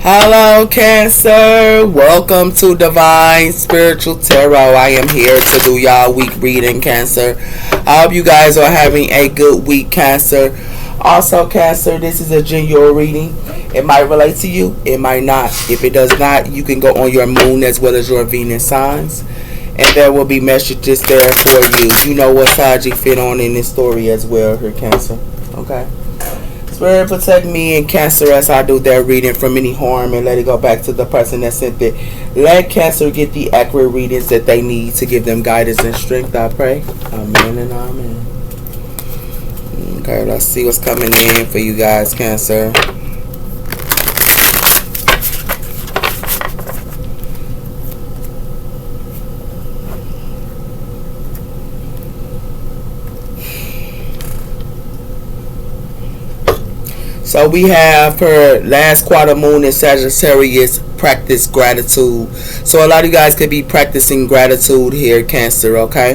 Hello, Cancer. Welcome to Divine Spiritual Tarot. I am here to do y'all week reading, Cancer. I hope you guys are having a good week, Cancer. Also, Cancer, this is a general reading. It might relate to you. It might not. If it does not, you can go on your moon as well as your Venus signs. And there will be messages there for you. You know what side you fit on in this story as well, here, Cancer. Okay? Spirit, protect me and Cancer as I do their reading from any harm and let it go back to the person that sent it. Let Cancer get the accurate readings that they need to give them guidance and strength, I pray. Amen and amen. Okay, let's see what's coming in for you guys, Cancer. So we have her last quarter moon in Sagittarius, practice gratitude. So a lot of you guys could be practicing gratitude here, Cancer, okay?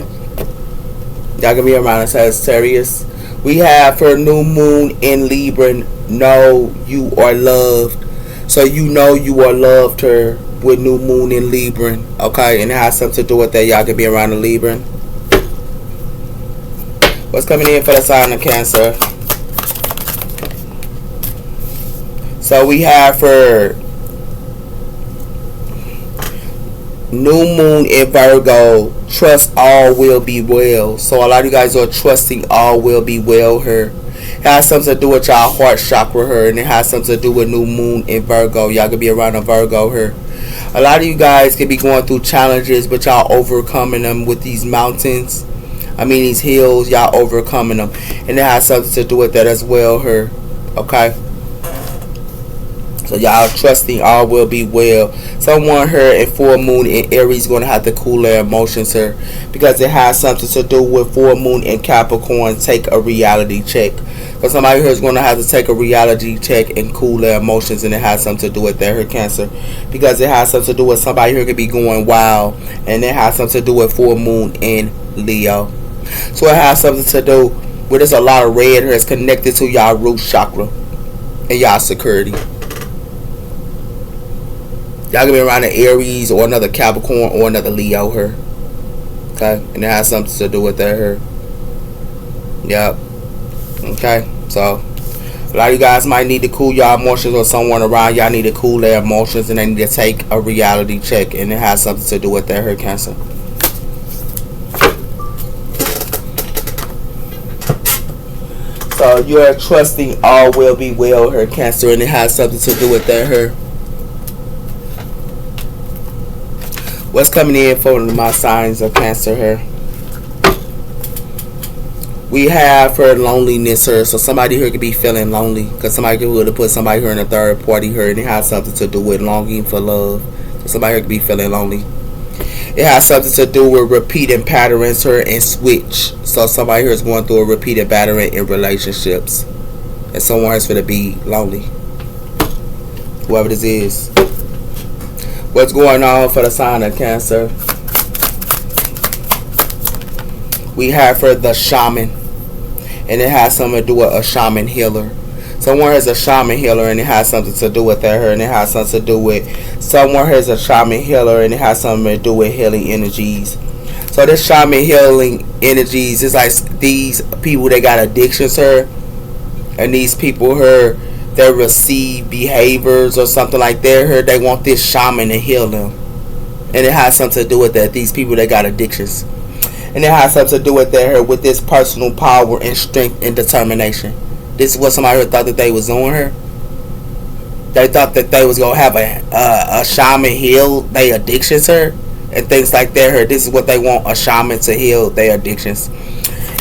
Y'all gonna be around Sagittarius. We have her new moon in Libra, know you are loved. So you know you are loved her with new moon in Libra, okay? And it has something to do with that. Y'all could be around the Libra. What's coming in for the sign of Cancer? So we have her new moon in Virgo, trust all will be well. So a lot of you guys are trusting all will be well here. It has something to do with y'all heart chakra here, and it has something to do with new moon in Virgo. Y'all could be around a Virgo here. A lot of you guys could be going through challenges, but y'all overcoming them with these mountains. These hills, y'all overcoming them. And it has something to do with that as well here. Okay? So y'all trusting all will be well. Someone here in full moon in Aries going to have to cool their emotions here, because it has something to do with full moon in Capricorn. Take a reality check. But somebody here is going to have to take a reality check and cool their emotions, and it has something to do with their Cancer, because it has something to do with somebody here could be going wild, and it has something to do with full moon in Leo. So it has something to do with there's a lot of red here. It's connected to y'all root chakra and y'all security. Y'all gonna be around an Aries or another Capricorn or another Leo here. Okay? And it has something to do with that here. Yep. Okay? So, a lot of you guys might need to cool your emotions, or someone around y'all need to cool their emotions, and they need to take a reality check. And it has something to do with that here, Cancer. So, you're trusting all will be well here, Cancer, and it has something to do with that here. What's coming in for my signs of Cancer here? We have her loneliness here. So somebody here could be feeling lonely, because somebody could have put somebody here in a third party here, and it has something to do with longing for love. So somebody here could be feeling lonely. It has something to do with repeating patterns here and switch. So somebody here is going through a repeated pattern in relationships, and someone is going to be lonely. Whoever this is. What's going on for the sign of Cancer? We have for the shaman, and it has something to do with a shaman healer. Someone has a shaman healer, and it has something to do with that, and it has something to do with someone has a shaman healer, and it has something to do with healing energies. So this shaman healing energies is like these people that got addictions here, and these people here that receive behaviors or something like that here, they want this shaman to heal them. And it has something to do with that, these people that got addictions. And it has something to do with that here, with this personal power and strength and determination. This is what somebody thought that they was doing here. They thought that they was going to have a shaman heal their addictions here, and things like that here. This is what they want, a shaman to heal their addictions.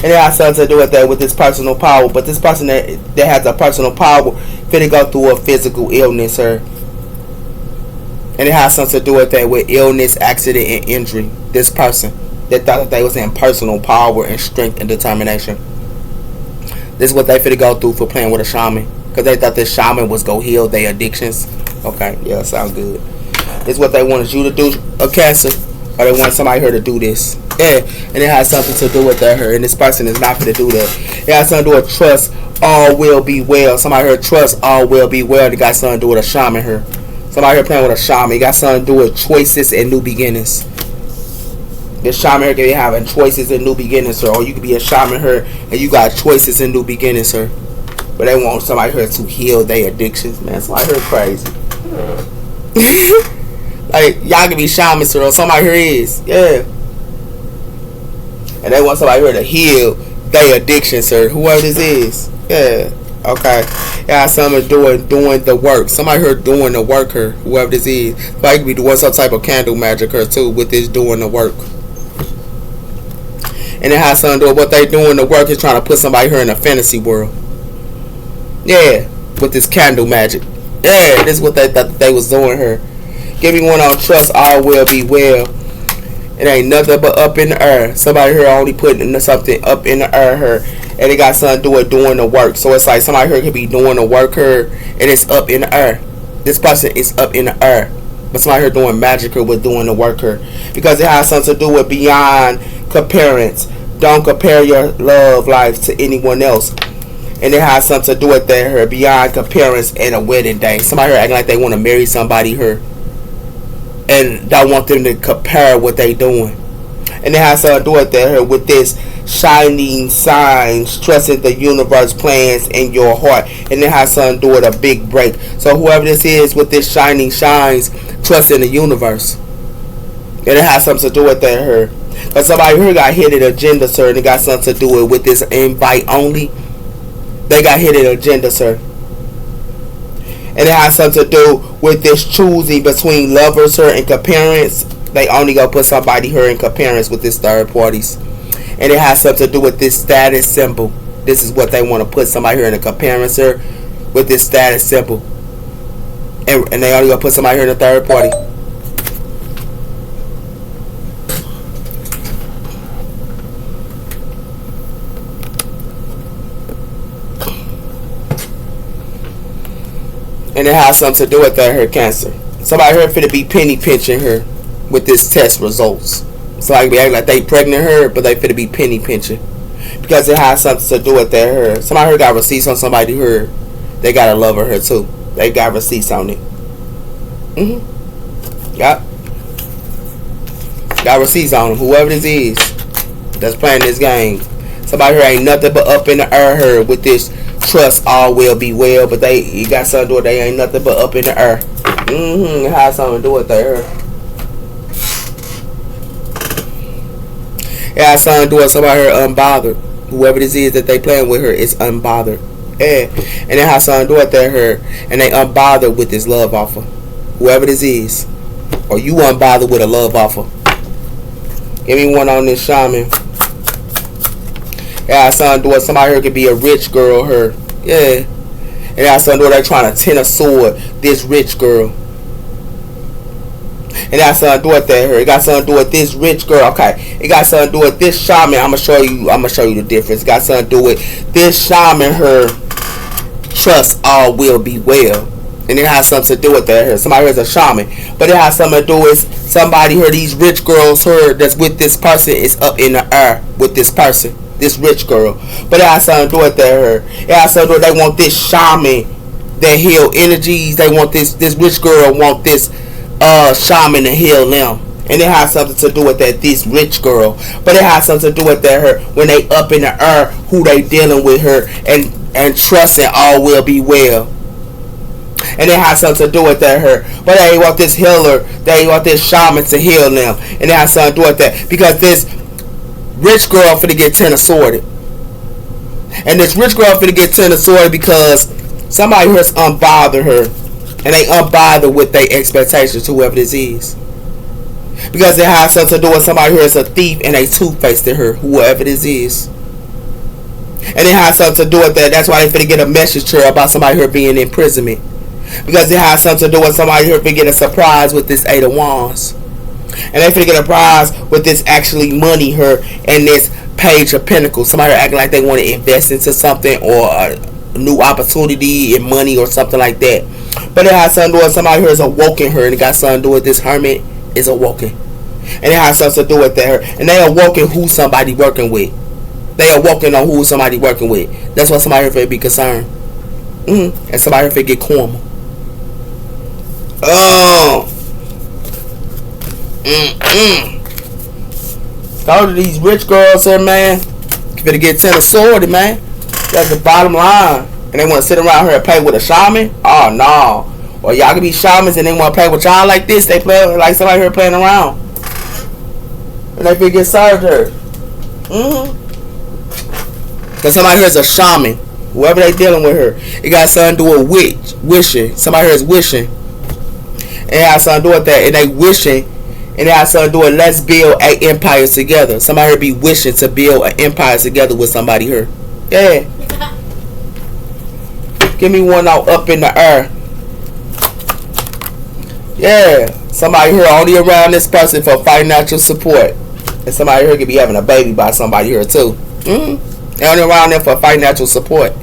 And it has something to do with that, with this personal power. But this person that has a personal power finna go through a physical illness here. And it has something to do with that, with illness, accident, and injury. This person that thought that they was in personal power and strength and determination. This is what they finna go through for playing with a shaman. Because they thought this shaman was going to heal their addictions. Okay, yeah, sounds good. This is what they wanted you to do, a Cancer. Or they want somebody here to do this. Yeah, and it has something to do with that here. And this person is not going to do that. It has something to do with trust all will be well. Somebody here, trust all will be well. They got something to do with a shaman here. Somebody here playing with a shaman. You got something to do with choices and new beginnings. This shaman here could be having choices and new beginnings, sir. Or you could be a shaman here and you got choices and new beginnings, sir. But they want somebody here to heal their addictions, man. Somebody here crazy. Like, y'all can be shamans, sir. Or somebody here is. Yeah. And they want somebody here to heal their addiction, sir. Whoever this is. Yeah. Okay. Yeah, somebody doing the work. Somebody here doing the work here. Whoever this is. Somebody could be doing some type of candle magic here too with this doing the work. And it has something to do with what they doing the work is trying to put somebody here in a fantasy world. Yeah. With this candle magic. Yeah, this is what they thought they was doing here. Give me one on trust, all will be well. It ain't nothing but up in the air. Somebody here only putting something up in the air here. And it got something to do with doing the work. So it's like somebody here could be doing the work here. And it's up in the air. This person is up in the air. But somebody here doing magic here with doing the work here. Because it has something to do with beyond comparance. Don't compare your love life to anyone else. And it has something to do with that here. Beyond comparance and a wedding day. Somebody here acting like they want to marry somebody here. And don't want them to compare what they doing. And it has something to do with that here. With this shining signs, trusting the universe plans in your heart. And it has something to do with a big break. So whoever this is with this shining shines, trusting the universe. And it has something to do with that here. Because somebody here got hidden agenda, sir. And it got something to do with this invite only. They got hidden agenda, sir. And it has something to do with this choosing between lovers, sir, and comparance. They only gonna put somebody here in comparance with this third parties. And it has something to do with this status symbol. This is what they want to put somebody here in a comparison, sir, with this status symbol. And they only gonna put somebody here in a third party. And it has something to do with that here, Cancer. Somebody here finna be penny pinching her with this test results. Somebody be acting like they pregnant her, but they finna be penny pinching. Because it has something to do with that her. Somebody here got receipts on somebody here. They got a lover her too. They got receipts on it. Yep. Got receipts on them. Whoever this is that's playing this game. Somebody here ain't nothing but up in the air here with this trust, all will be well, but you got something to do with they ain't nothing but up in the air. It has something to do with that. It has something to do with somebody here unbothered. Whoever this is that they playing with her is unbothered. Yeah. And it has something to do with that her. And they unbothered with this love offer. Whoever this is. Or you unbothered with a love offer. Give me one on this shaman. It has something to do with somebody here could be a rich girl here. Yeah. And it has something to do with they trying to tend a sword. This rich girl. And it has something to do with that here. It got something to do with this rich girl. Okay. It got something to do with this shaman. I'm gonna show you the difference. It got something to do with this shaman her. Trust, all will be well. And it has something to do with that here. Somebody here is a shaman. But it has something to do with somebody here. These rich girls here that's with this person is up in the air with this person. This rich girl. But it has something to do with that here. It has something to do with they want this shaman that heal energies. They want this rich girl want this shaman to heal them. And it has something to do with that this rich girl. But it has something to do with that her when they up in the air who they dealing with her and trusting all will be well. And it has something to do with that her. But they want this healer, they want this shaman to heal them. And it has something to do with that. Because this rich girl finna get tenor sorted. And this rich girl finna get tenor sorted because somebody here's unbothered her. And they unbothered with their expectations, whoever this is. Because it has something to do with somebody here is a thief and a two-faced to her, whoever this is. And it has something to do with that. That's why they finna get a message to her about somebody here being in imprisonment. Because it has something to do with somebody here finna get a surprise with this 8 of Wands. And they finna get a prize with this actually money here and this Page of Pentacles. Somebody acting like they want to invest into something or a new opportunity in money or something like that. But it has something to do with somebody here is awoken her. And it got something to do with this hermit is awoken. And it has something to do with that. And they awoken who somebody working with. They awoken on who somebody working with. That's why somebody here finna be concerned. And somebody here finna get karma. Oh. All of these rich girls here, man. You better get 10 sorority, man. That's the bottom line. And they want to sit around here and play with a shaman? Oh, no. Or y'all can be shamans and they want to play with y'all like this. They play like somebody here playing around. And they feel get served her. Because somebody here is a shaman. Whoever they dealing with her. It got something to do with wishing. Somebody here is wishing. And it has something to do with that. And they wishing. And it has something to do with let's build an empire together. Somebody here be wishing to build an empire together with somebody here. Yeah. Give me one out up in the air. Yeah. Somebody here only around this person for financial support. And somebody here could be having a baby by somebody here too. They only around there for financial support.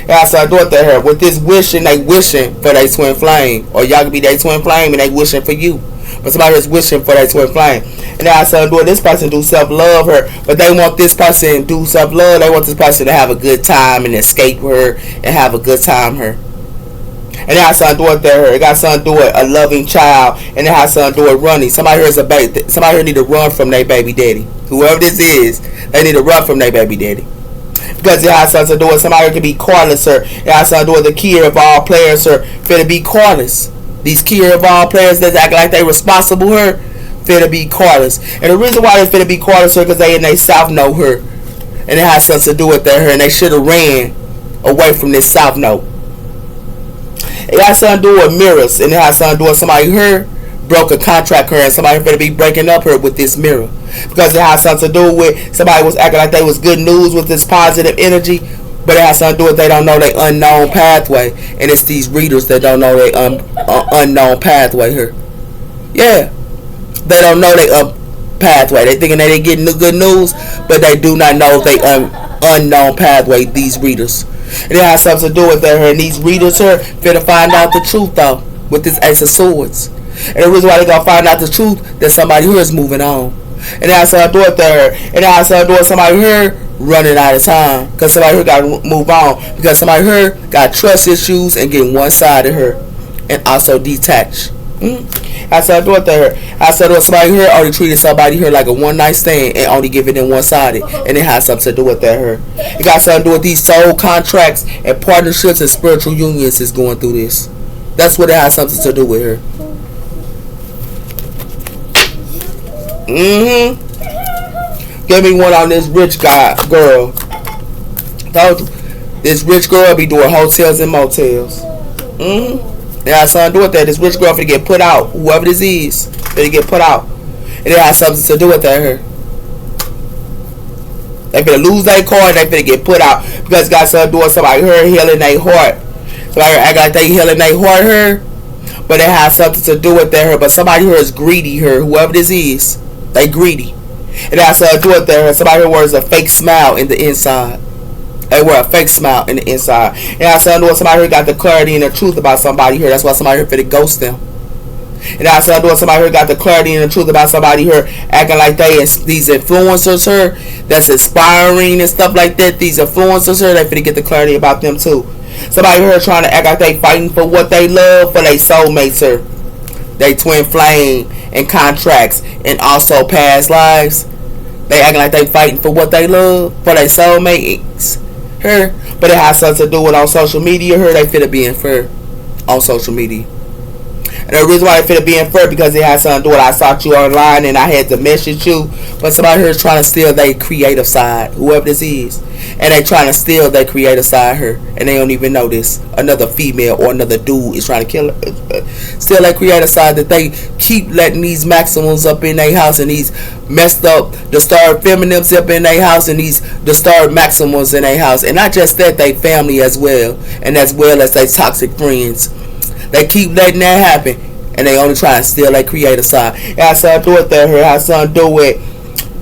Yeah, so I do it to her. With this wishing, they wishing for their twin flame. Or y'all could be their twin flame and they wishing for you. But somebody is wishing for their twin flame. And then I said, do this person do self-love her. But they want this person to do self-love. They want this person to have a good time and escape her and have a good time her. And it has something to do with her. It got something to do with a loving child. And it has something to do with running. Somebody here is a baby. Somebody here need to run from their baby daddy. Whoever this is, they need to run from their baby daddy. Because it has something to do with somebody who can be cordless, sir. It has something to do with the key of all players, sir. Finna be cordless. These key of all players that act like they responsible, her, finna be cordless. And the reason why they finna be cordless, sir, because they in they South know her. And it has something to do with that, her. And they should have ran away from this South note. It has something to do with mirrors. And it has something to do with somebody her broke a contract her. And somebody finna be breaking up her with this mirror. Because it has something to do with somebody was acting like they was good news with this positive energy, but it has something to do with they don't know their unknown pathway, and it's these readers that don't know their unknown pathway here. Yeah, they don't know their pathway. They thinking that they getting the good news, but they do not know their unknown pathway. These readers, and it has something to do with that. Her and these readers here finna find out the truth though with this Ace of Swords, and the reason why they gonna find out the truth that somebody here is moving on. And that's how I do it there. And that's how I do it somebody here running out of time. Because somebody here got to move on. Because somebody here got trust issues and getting one side of her. And also detached. That's how I do it there. That's how I do it somebody here only treated somebody here like a one night stand and only giving them one sided. And it has something to do with that here. It got something to do with these soul contracts and partnerships and spiritual unions is going through this. That's what it has something to do with her. Give me one on this rich girl. Told you, this rich girl be doing hotels and motels. It has something to do with that. This rich girl finna get put out. Whoever this is, finna get put out. And it has something to do with that here. They finna lose their car and they finna get put out. Because it got something to do with somebody here healing their heart. Somebody act like they healing their heart here. But it has something to do with that here. But somebody here is greedy here. Whoever this is, they greedy. And that's something to do with that here. Somebody here wears a fake smile in the inside. They wear a fake smile in the inside. And that's something to do with somebody here got the clarity and the truth about somebody here. That's why somebody here finna ghost them. And that's something to do with somebody here got the clarity and the truth about somebody here acting like they is these influencers here that's inspiring and stuff like that. These influencers here, they finna get the clarity about them too. Somebody here trying to act like they fighting for what they love, for their soulmates here. They twin flame and contracts and also past lives. They acting like they fighting for what they love, for their soulmates here. But it has something to do with on social media here. They finna be inferred on social media. And the reason why they finna be inferred because it has something to do with I sought you online and I had to message you. But somebody here is trying to steal their creative side, whoever this is. And they trying to steal their creative side here. And they don't even know this. Another female or another dude is trying to kill her. Steal their creative side that they keep letting these maximums up in their house and these messed up disturbed feminines up in their house and these disturbed maximums in their house. And not just that, they family as well. And as well as they toxic friends. They keep letting that happen, and they only try to steal their creative side. It has something to do with that. It has something to do with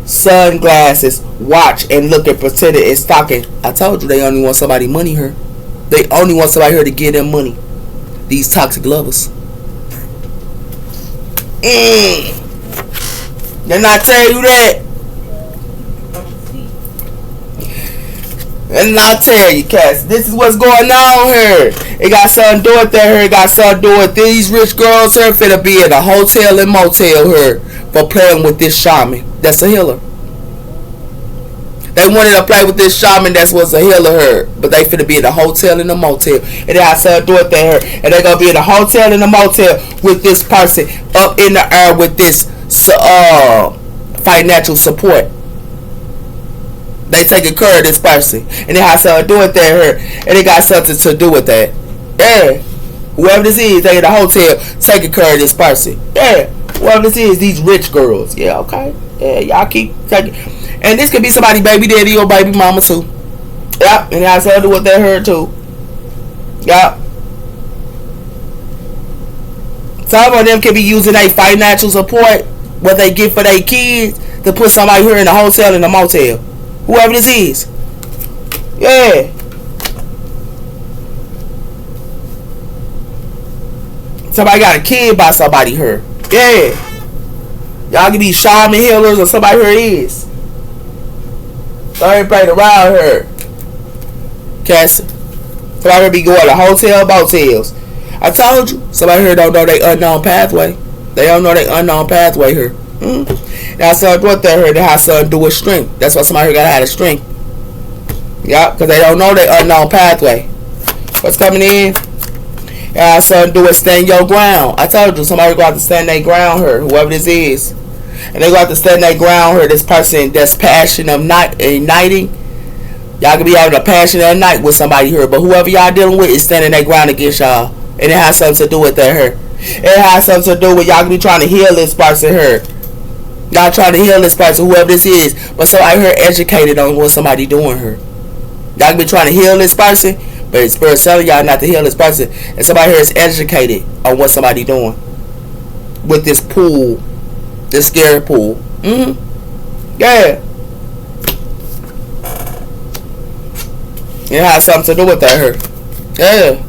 sunglasses, watch, and looking pretending and stalking. I told you they only want somebody money here. They only want somebody here to give them money. These toxic lovers. Didn't I tell you that? And I'll tell you, Cass, this is what's going on here. It got something to do with that here. It got something to do with these rich girls here finna be in a hotel and motel here for playing with this shaman. That's a healer. They wanted to play with this shaman that was a healer here, but they finna be in a hotel and a motel. And it got something to do with that here. And they gonna be in a hotel and a motel with this person up in the air with this financial support. They taking care of this person. And it has something to do with that here. And it got something to do with that. Yeah. Whoever this is, they in the hotel taking care of this person. Yeah. Whoever this is, these rich girls. Yeah, okay. Yeah, y'all keep taking. And this could be somebody baby daddy or baby mama too. Yeah. And it has something to do with that here too. Yeah. Some of them can be using a financial support, what they get for their kids, to put somebody here in a hotel and a motel. Whoever this is. Yeah. Somebody got a kid by somebody here. Yeah. Y'all can be shaman healers or somebody here is. So everybody around here. Cassie. Somebody here be going to hotel motels. I told you. Somebody here don't know they unknown pathway. They don't know they unknown pathway here. Now, something what they heard, they have something to do with strength. That's why somebody here gotta have a strength. Yeah, because they don't know their unknown pathway. What's coming in? It has something to do with stand your ground. I told you, somebody gonna have to stand their ground here, whoever this is. And they gonna have to stand their ground here, this person that's passionate of igniting. Y'all can be having a passionate night with somebody here, but whoever y'all dealing with is standing their ground against y'all. And it has something to do with that here. It has something to do with y'all can be trying to heal this person here. Y'all trying to heal this person, whoever this is, but somebody here educated on what somebody doing here. Y'all be trying to heal this person, but Spirit's telling y'all not to heal this person, and somebody here is educated on what somebody doing with this pool, this scary pool. Yeah. It has something to do with that here. Yeah.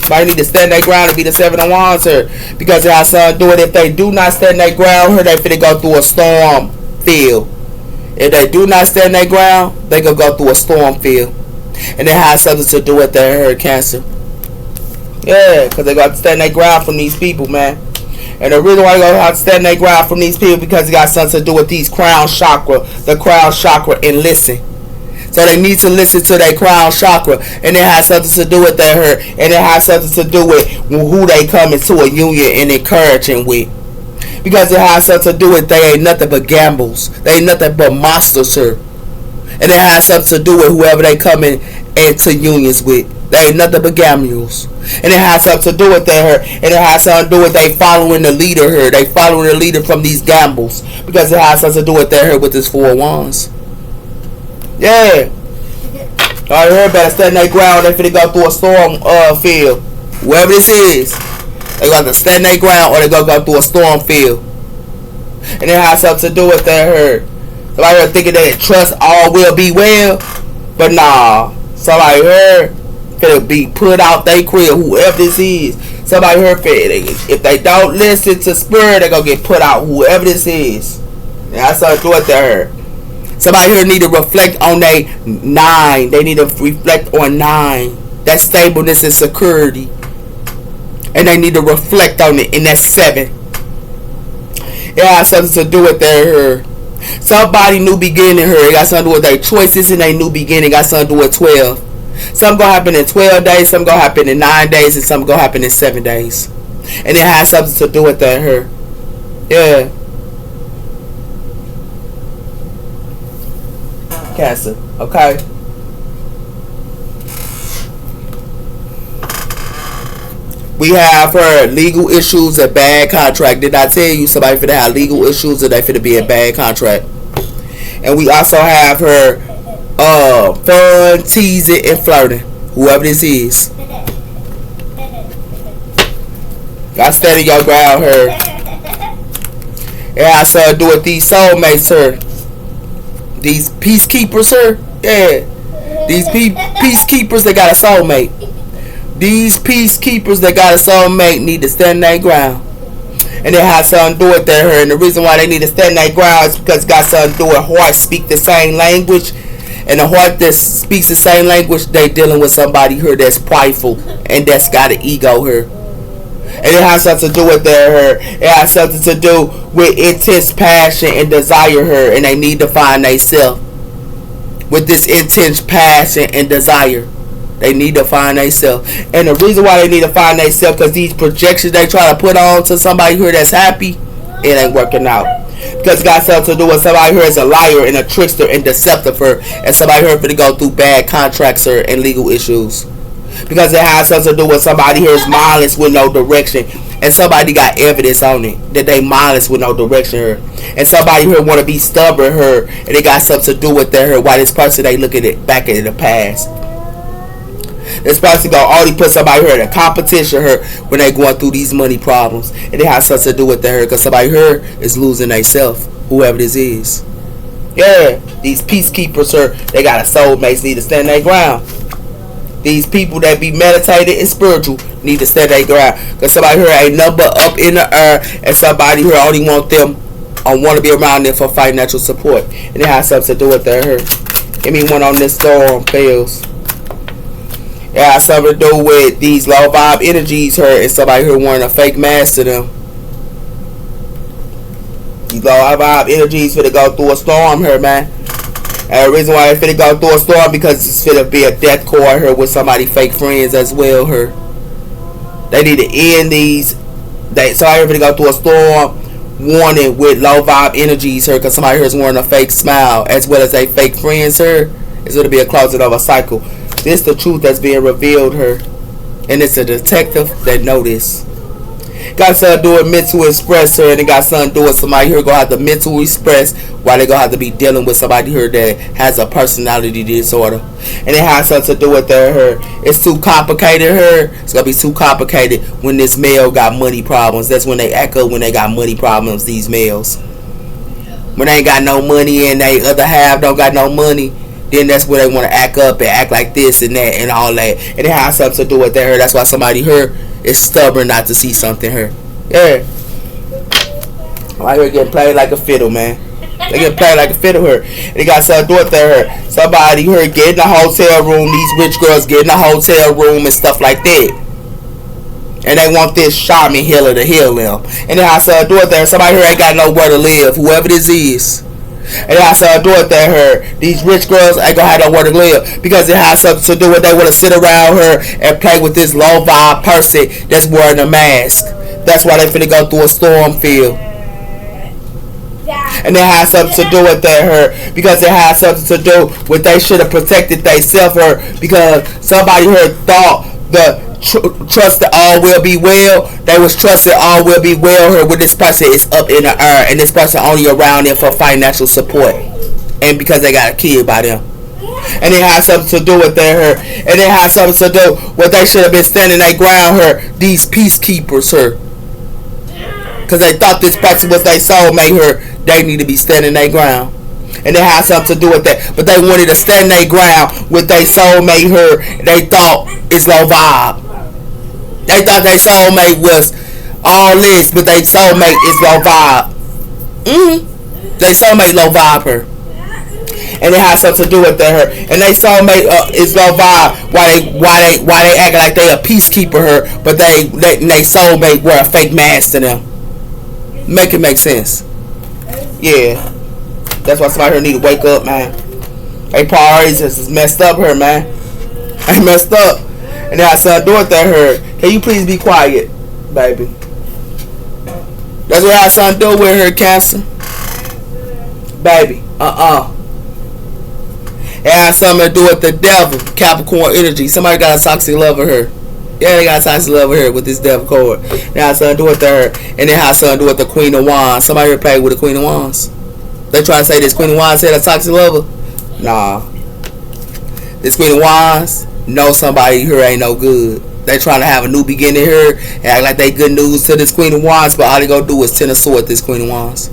Somebody need to stand their ground and be the 7 of Wands here. Because it has something to do with it. If they do not stand their ground here, they finna go through a storm field. If they do not stand their ground, they gonna go through a storm field. And it has something to do with their hair cancer. Yeah, because they got to stand their ground from these people, man. And the reason why they gonna have to stand their ground from these people because it got something to do with these crown chakra, the crown chakra, and listen. So they need to listen to their crown chakra, and it has something to do with their hair, and it has something to do with who they come into a union and encouraging with. Because it has something to do with they ain't nothing but gambles. They ain't nothing but monsters here. And it has something to do with whoever they come into unions with. They ain't nothing but gambles. And it has something to do with their hair. And it has something to do with they following the leader here. They following the leader from these gambles. Because it has something to do with their hair with this 4 of Wands. Yeah. Alright, here better stand their ground. They finna go through a storm field. Whoever this is, they got to stand their ground or they gonna go through a storm field. And it has something to do with their hair. Somebody here thinking that trust all will be well. But nah. Somebody here finna be put out they crib, whoever this is. Somebody here finna, if they don't listen to spirit, they gonna get put out, whoever this is. And that's something to do with their hair. Somebody here need to reflect on their 9. They need to reflect on 9. That stableness and security. And they need to reflect on it in that 7. It has something to do with their hair. Somebody new beginning here. It got something to do with their choices and their new beginning. Got something to do with 12. Something gonna happen in 12 days. Something gonna happen in 9 days. And something gonna happen in 7 days. And it has something to do with their hair. Yeah. Cancer. Okay. We have her legal issues, a bad contract. Did I tell you somebody finna have legal issues or they finna be a bad contract? And we also have her fun, teasing, and flirting. Whoever this is. Got steady your ground her. It has something to do with these soulmates her. These peacekeepers here. Yeah. These peacekeepers that got a soulmate. These peacekeepers that got a soulmate need to stand their ground. And it has something to do with their hair. And the reason why they need to stand their ground is because it got something to do with hearts speak the same language. And the heart that speaks the same language, they dealing with somebody here that's prideful and that's got an ego here. And it has something to do with her. It has something to do with intense passion and desire her. And they need to find themselves with this intense passion and desire. They need to find themselves. And the reason why they need to find themselves, because these projections they try to put on to somebody here that's happy, it ain't working out. Because it got something to do with somebody here is a liar and a trickster and deceptive her. And somebody here for to go through bad contracts her and legal issues. Because it has something to do with somebody here is mindless with no direction. And somebody got evidence on it that they mindless with no direction her. And somebody here want to be stubborn her. And it got something to do with that her. Why this person they look at it back in the past. This person gonna only put somebody here in a competition her when they going through these money problems. And it has something to do with that her. Because somebody here is losing themselves. Whoever this is. Yeah. These peacekeepers her. They got a soulmates need to stand their ground. These people that be meditated and spiritual need to stand their ground. Because somebody here ain't nothing but up in the air. And somebody here only want them or want to be around them for financial support. And it has something to do with that here. Give me one on this storm fails. It has something to do with these low vibe energies here. And somebody here wearing a fake mask to them. These low vibe energies finna go through a storm here, man. And the reason why they finna go through a storm because it's finna be a death core here with somebody fake friends as well here. They need to end these. Somebody finna go through a storm warning with low vibe energies here because somebody here is wearing a fake smile as well as they fake friends here. It's gonna be a closing of a cycle. This is the truth that's being revealed here. And it's a detective that know this. Got something to do with mental express her, and it got something to do with somebody here gonna have to mental express while they gonna have to be dealing with somebody here that has a personality disorder. And it has something to do with her. It's too complicated her. It's gonna be too complicated when this male got money problems. That's when they act up when they got money problems, these males. When they ain't got no money and they other half don't got no money, then that's where they want to act up and act like this and that and all that. And it has something to do with her. That's why somebody here is stubborn not to see something here. Yeah. Right here getting played like a fiddle, man. They get played like a fiddle here. And they got something to do with her. Somebody here get in the hotel room. These rich girls get in the hotel room and stuff like that. And they want this shaman healer to heal them. And it has something to do with her. Somebody here ain't got nowhere to live. Whoever this is. And it has something to do with her. These rich girls ain't gonna have nowhere to live because it has something to do with they want to sit around her and play with this low vibe person that's wearing a mask. That's why they finna go through a storm field. And it has something to do with her because it has something to do with they should have protected themselves her because somebody here thought the trust that all will be well. They was trusted all will be well here when this person is up in the air and this person only around them for financial support and because they got a kid by them. And it has something to do with her. And it has something to do with they should have been standing their ground her. These peacekeepers her. Because they thought this person was their soulmate her. They need to be standing their ground. And it has something to do with that. But they wanted to stand their ground with their soulmate her. They thought it's low vibe. They thought their soulmate was all this, but their soulmate is low vibe. Their soulmate low vibe her. And it has something to do with her. And their soulmate is low vibe. Why they act like they a peacekeeper her, but they soulmate wear a fake mask to them. Make it make sense. Yeah. That's why somebody here need to wake up, man. They priorities is messed up here, man. They messed up. And then I said, do it to her. Can you please be quiet, baby? That's what I said, do with her, Cancer. Baby, It has something to do with the devil, Capricorn energy. Somebody got a toxic love of her. Yeah, they got a toxic love of her with this devil card. It has something to do with her. And it has something to do with the Queen of Wands. Somebody here played with the Queen of Wands. They try to say this Queen of Wands had a toxic lover. Nah. This Queen of Wands know somebody here ain't no good. They trying to have a new beginning here and act like they good news to this Queen of Wands, but all they gonna do is Ten of Swords this Queen of Wands.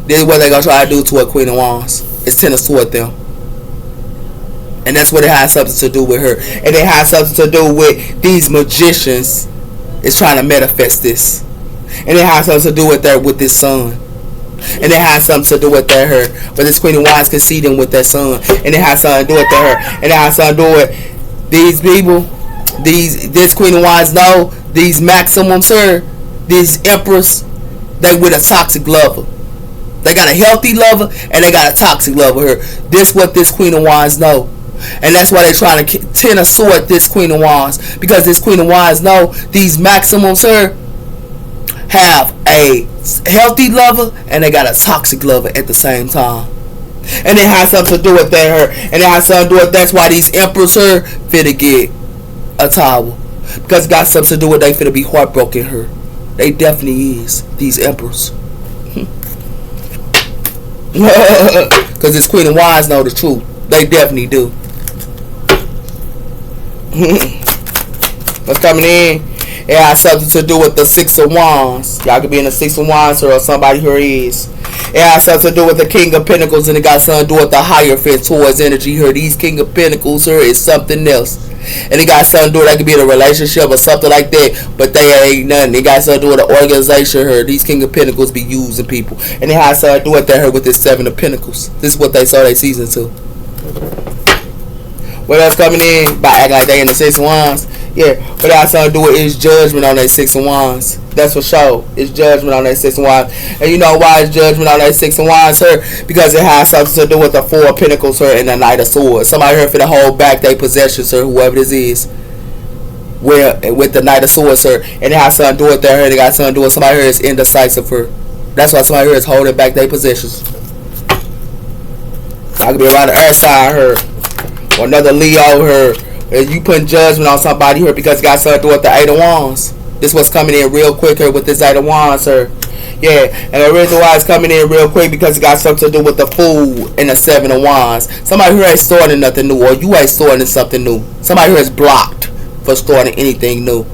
This is what they gonna try to do to a Queen of Wands. It's Ten of Swords them. And that's what it has something to do with her. And it has something to do with these magicians is trying to manifest this. And it has something to do with that with this sun. And it has something to do with that her. But this Queen of Wands can see them with that sun. And it has something to do with that her. And it has something to do with these people. This Queen of Wands know these maximums her. These emperors. They with a toxic lover. They got a healthy lover and they got a toxic lover her. This what this Queen of Wands know. And that's why they're trying to tend a sword this Queen of Wands. Because this Queen of Wands know these maximums her have a healthy lover and they got a toxic lover at the same time. And it has something to do with that her. And it has something to do with that's why these emperors her finna get a towel. Because it got something to do with they finna be heartbroken her. They definitely is. These emperors. Because this Queen of Wands know the truth. They definitely do. What's coming in? It has something to do with the Six of Wands. Y'all could be in the Six of Wands or somebody who is. It has something to do with the King of Pentacles and it got something to do with the Hierophant towards energy here. These King of Pentacles here is something else. And it got something to do with, that could be in a relationship or something like that, but they ain't nothing. It got something to do with the organization here. These King of Pentacles be using people. And it has something to do with that here with this Seven of Pentacles. This is what they saw their season to. What else coming in? By acting like they in the Six of Wands. Yeah, but it has something to do with is judgment on that Six of Wands. That's for sure. It's judgment on that Six of Wands. And you know why it's judgment on that Six of Wands, sir? Because it has something to do with the Four of Pentacles, sir, and the Knight of Swords. Somebody here for to hold back their possessions, sir, whoever this is. With the Knight of Swords, sir. And it has something to do with that here. It got something to do with somebody here is indecisive, her. That's why somebody here is holding back their possessions. I could be around the earth side, her. Or another Leo, her. And you putting judgment on somebody here because it got something to do with the Eight of Wands. This was coming in real quick here with this Eight of Wands, sir. Yeah, and the reason why it's coming in real quick because it got something to do with the Fool and the Seven of Wands. Somebody here ain't starting nothing new, or you ain't starting something new. Somebody here is blocked for starting anything new.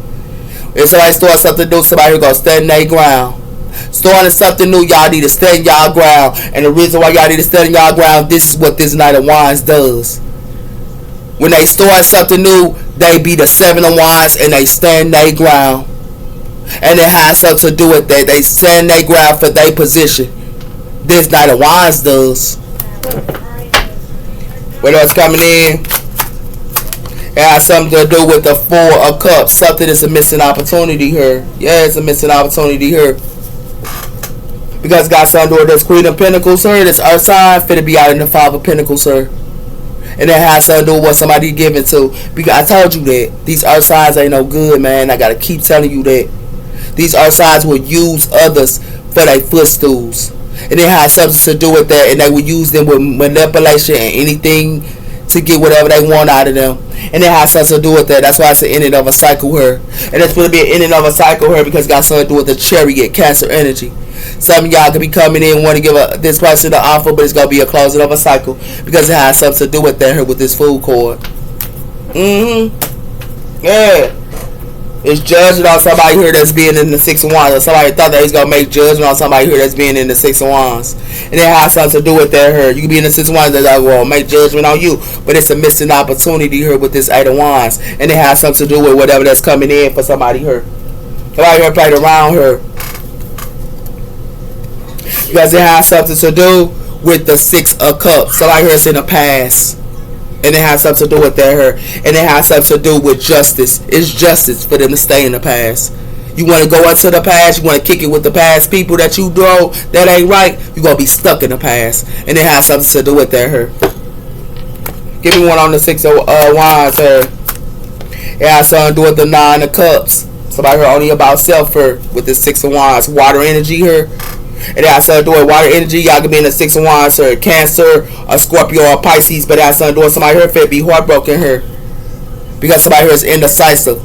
If somebody starting something new, somebody here gonna stand their ground. Starting something new, y'all need to stand y'all ground. And the reason why y'all need to stand y'all ground, this is what this Knight of Wands does. When they start something new, they be the Seven of Wands and they stand their ground. And it has something to do with that. They stand their ground for their position. This Knight of Wands does. What else coming in? It has something to do with the Four of Cups. Something is a missing opportunity here. Yeah, it's a missing opportunity here. Because it got something to do with this Queen of Pentacles, sir. This Earth sign finna be out in the Five of Pentacles, sir. And it has something to do with what somebody giving to. Because I told you that. These earth signs ain't no good, man. I gotta keep telling you that. These earth signs will use others for their footstools. And it has something to do with that. And they will use them with manipulation and anything to get whatever they want out of them. And it has something to do with that. That's why it's the ending of a cycle here. And it's going to be an ending of a cycle here because it got something to do with the Chariot, Cancer energy. Some of y'all could be coming in want to give this person the offer, but it's going to be a closing of a cycle because it has something to do with that here with this Fool card. Yeah. It's judging on somebody here that's being in the Six of Wands. Or somebody thought that he's going to make judgment on somebody here that's being in the Six of Wands. And it has something to do with that here. You can be in the Six of Wands that's going to make judgment on you. But it's a missing opportunity here with this Eight of Wands. And it has something to do with whatever that's coming in for somebody here. Somebody here played around here. Because it has something to do with the Six of Cups. Somebody here is in the past. And it has something to do with that here. And it has something to do with justice. It's justice for them to stay in the past. You want to go into the past. You want to kick it with the past people that you know that ain't right. You're going to be stuck in the past. And it has something to do with that here. Give me one on the Six of Wands here. It has something to do with the Nine of Cups. Somebody here only about self here with the Six of Wands. Water energy here. It has something to do with water energy. Y'all can be in the Six of Wands or Cancer, a Scorpio, or Pisces. But it has something to do with somebody here fit be heartbroken here. Because somebody here is indecisive.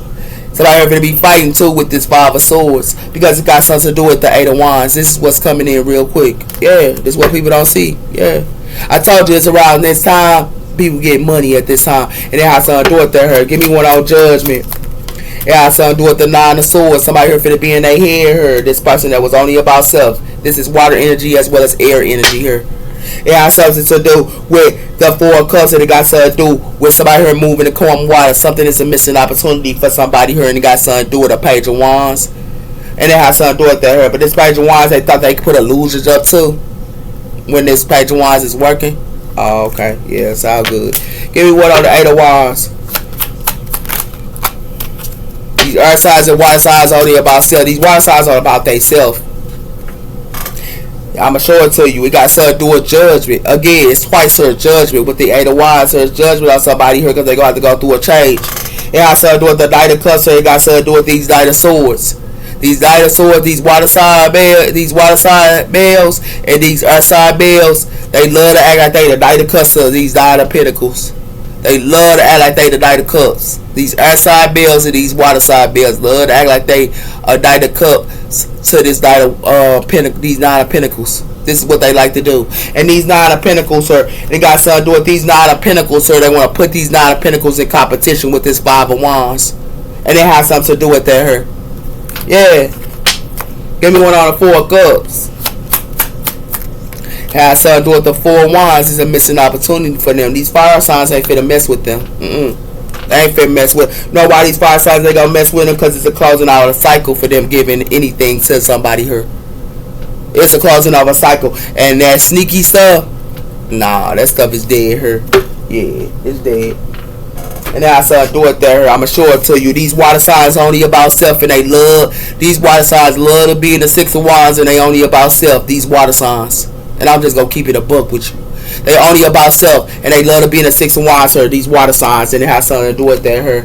Somebody here going to be fighting too with this Five of Swords. Because it got something to do with the Eight of Wands. This is what's coming in real quick. Yeah, this is what people don't see. Yeah. I told you it's around this time. People get money at this time. And it has something to do with that here. Give me one on judgment. It has something to do with the Nine of Swords. Somebody here finna be in their head here. This person that was only about self. This is water energy as well as air energy here. It has something to do with the Four of Cups, and it got something to do with somebody here moving the calm water. Something is a missing opportunity for somebody here, and it got something to do with a Page of Wands. And it has something to do with that her. But this Page of Wands, they thought they could put illusions up too when this Page of Wands is working. Oh, okay. Yeah, it's all good. Give me what on the Eight of Wands. These earth signs and water signs only about self. These water signs are about they self. I'ma show it to you. We got something to do with judgment. Again, it's twice her judgment with the Eight of Wands. Her judgment on somebody here because they're going to have to go through a change. It has something to do with the Knight of Cups. It got something to do with these Knight of Swords. These Knight of Swords, these water sign males, and these earth sign males, they love to act like they the Knight of Cups to these Knight of Pentacles. They love to act like they the Knight of Cups. These earth sign males and these water sign males love to act like they a Knight of Cups to this Knight of these Nine of Pentacles. This is what they like to do. And these Nine of Pentacles, sir, they got something to do with these Nine of Pentacles, sir. They want to put these Nine of Pentacles in competition with this Five of Wands. And it has something to do with that here. Yeah. Give me one on the Four of Cups. It has something to do with the Four of Wands. It's a missing opportunity for them. These fire signs ain't finna mess with them. They ain't finna mess with. Know why these fire signs they gonna mess with them? Because it's a closing out of a cycle for them giving anything to somebody here. It's a closing of a cycle. And that sneaky stuff, nah, that stuff is dead here. Yeah, it's dead. And that's something to do with there. I'ma show it to you. These water signs only about self, and they love. These water signs love to be in the Six of Wands, and they only about self. These water signs, and I'm just gonna keep it a book with you. They only about self, and they love to be in the Six of Wands. Her these water signs, and it has something to do with that. Her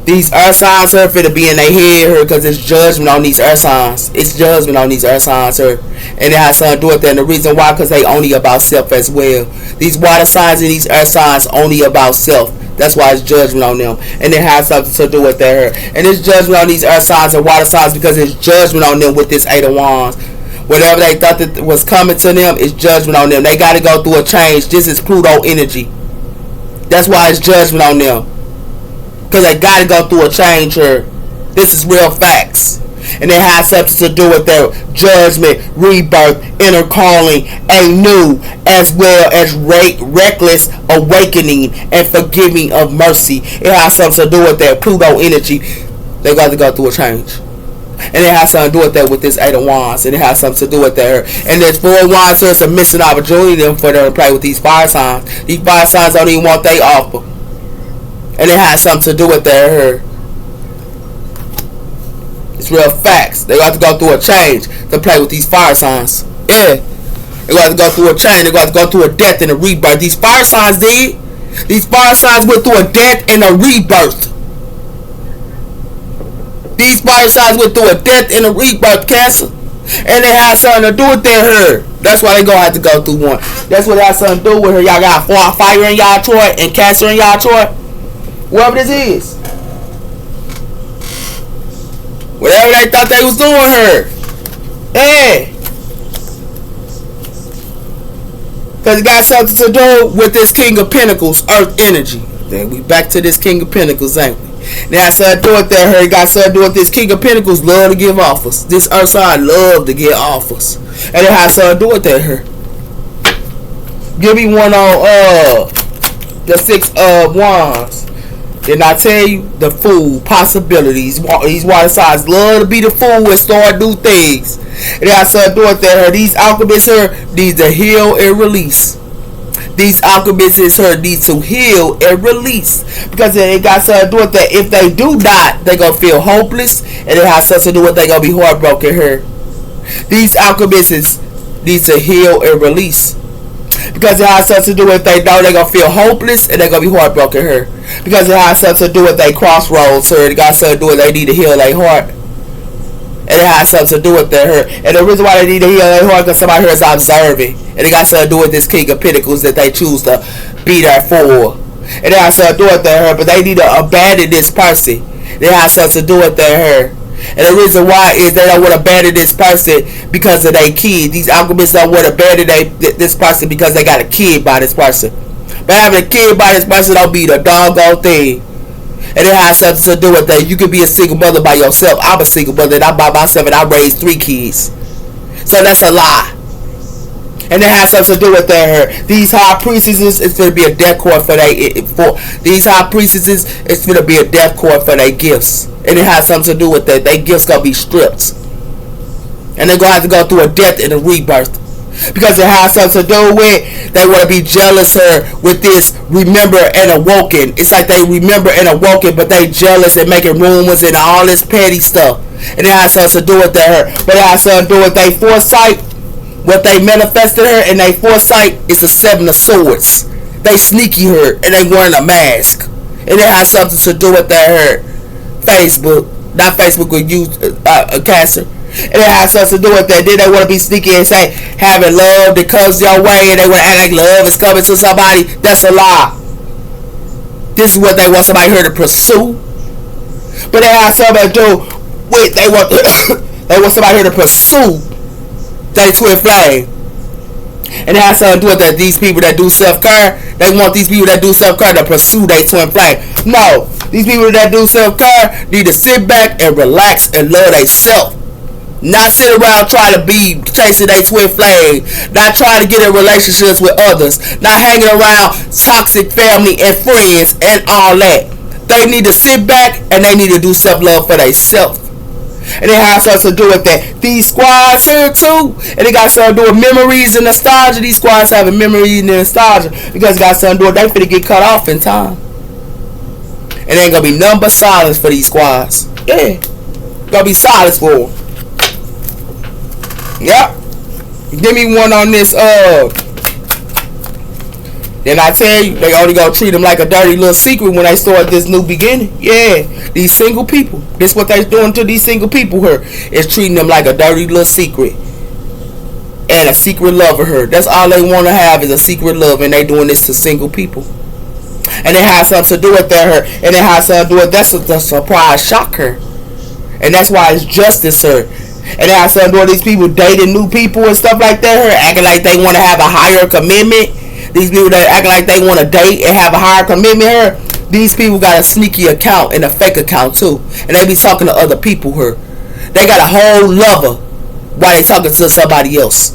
these earth signs her finna be in their head her because it's judgment on these earth signs. It's judgment on these earth signs her, and it has something to do with that. And the reason why, because they only about self as well. These water signs and these earth signs only about self. That's why it's judgment on them, and it has something to do with that her. And it's judgment on these earth signs and water signs because it's judgment on them with this Eight of Wands. Whatever they thought that was coming to them is judgment on them. They got to go through a change. This is Pluto energy. That's why it's judgment on them. Because they got to go through a change here. This is real facts. And it has something to do with their judgment, rebirth, inner calling, a new, as well as reckless awakening and forgiving of mercy. It has something to do with their Pluto energy. They got to go through a change. And it has something to do with that with this Eight of Wands. And it has something to do with that. And this Four of Wands, so it's a missing opportunity for them to play with these fire signs. These fire signs don't even want they offer. And it has something to do with that. It's real facts. They got to go through a change to play with these fire signs. Yeah. They got to go through a change. They got to go through a death and a rebirth. These fire signs did. These fire signs went through a death and a rebirth. These fire signs went through a death and a rebirth, Cancer. And it has something to do with their her. That's why they gonna have to go through one. That's what it has something to do with her. Y'all got fire in y'all chart and Cancer in y'all chart. Whatever this is. Whatever they thought they was doing her. Hey. Because it got something to do with this King of Pentacles, Earth energy. Then we back to this King of Pentacles, ain't we? Now, something to do with that. It got something to do with this King of Pentacles. Love to give offers. This Earth side love to get offers, and it has something to do with that. Here, give me one on the Six of Wands. Didn't I tell you the Fool possibilities? These water signs love to be the fool and start new things. It has something to do with that. Here, these alchemists here need to heal and release. These alchemists here need to heal and release, because it got something to do with that. If they do not, they gonna feel hopeless, and it has something to do with they gonna be heartbroken here. These alchemists need to heal and release, because it has something to do with they know they gonna feel hopeless and they gonna be heartbroken here, because it has something to do with they crossroads here. It got something to do with they need to heal their heart. And it has something to do with their. And the reason why they need to heal their heart because somebody here is observing. And it got something to do with this King of Pentacles that they choose to be there for. And it has something to do with their. But they need to abandon this person. It has something to do with their. And the reason why is they don't want to abandon this person because of their kid. These alchemists don't want to abandon this person because they got a kid by this person. But having a kid by this person don't be the doggone thing. And it has something to do with that. You can be a single mother by yourself. I'm a single mother and I'm by myself and I raised 3 kids. So that's a lie. And it has something to do with these high priestesses. It's going to be a death court for these high priestesses. It's going to be a death court for their gifts, and it has something to do with that. Their gifts going to be stripped, and they're going to have to go through a death and a rebirth, because it has something to do with they want to be jealous her with this remember and awoken. It's like they remember and awoken, but they jealous and making rumors and all this petty stuff, and it has something to do with her. But it has something to do with their foresight. What they manifested her and they foresight is the 7 of Swords. They sneaky her and they wearing a mask. And it has something to do with her Facebook. Not Facebook with you, Cancer. And it has something to do with that. Then they want to be sneaky and say having love that comes your way, and they want to act like love is coming to somebody. That's a lie. This is what they want somebody here to pursue. But it has something to do with they want somebody here to pursue they twin flame. And it has something to do with that these people that do self-care, they want these people that do self-care to pursue their twin flame. No, these people that do self-care need to sit back and relax and love themselves. Not sit around trying to be chasing their twin flame. Not trying to get in relationships with others. Not hanging around toxic family and friends and all that. They need to sit back and they need to do self-love for themselves. And it has something to do with that. These squads here too. And it got something to do with memories and nostalgia. These squads having memories and nostalgia. Because it got something to do with they finna get cut off in time. And there ain't gonna be nothing but silence for these squads. Yeah. Gonna be silence for them. Yep. Give me one on this then I tell you, they only gonna treat them like a dirty little secret when they start this new beginning. Yeah, these single people. This what they doing to these single people here. Is treating them like a dirty little secret. And a secret love of her. That's all they want to have is a secret love, and they doing this to single people. And it has something to do with her. And it has something to do with that's a surprise shock her. And that's why it's justice her. And it has something to do with these people dating new people and stuff like that her. Acting like they want to have a higher commitment. These people that act like they want to date and have a higher commitment here, these people got a sneaky account and a fake account too. And they be talking to other people here. They got a whole lover while they talking to somebody else.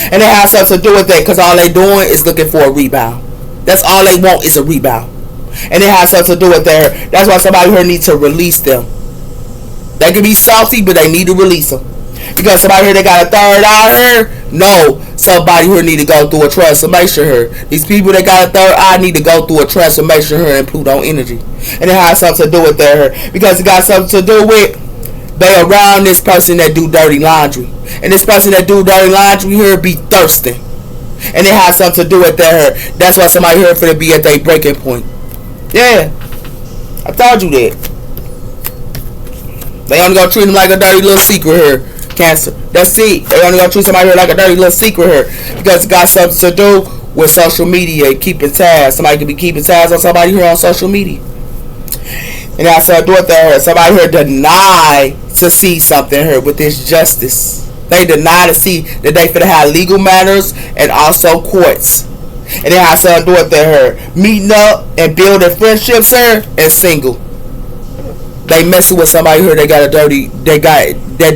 And it has something to do with that because all they doing is looking for a rebound. That's all they want is a rebound. And it has something to do with that. That's why somebody here needs to release them. They can be salty, but they need to release them. Because somebody here that got a third eye here, no, somebody here need to go through a transformation here. These people that got a third eye need to go through a transformation here in Pluto energy. And it has something to do with that here. Because it got something to do with they around this person that do dirty laundry. And this person that do dirty laundry here be thirsting. And it has something to do with that here. That's why somebody here for to be at their breaking point. Yeah, I told you that. They only gonna treat them like a dirty little secret here. Cancer. That's it. They only gonna treat somebody here like a dirty little secret here. Because it got something to do with social media and keeping tabs. Somebody could be keeping tabs on somebody here on social media. And that's something to do with that here. Somebody here deny to see something here with this justice. They deny to see that they finna have legal matters and also courts. And it has something to do with that here. Meeting up and building friendships here and single. They messing with somebody here that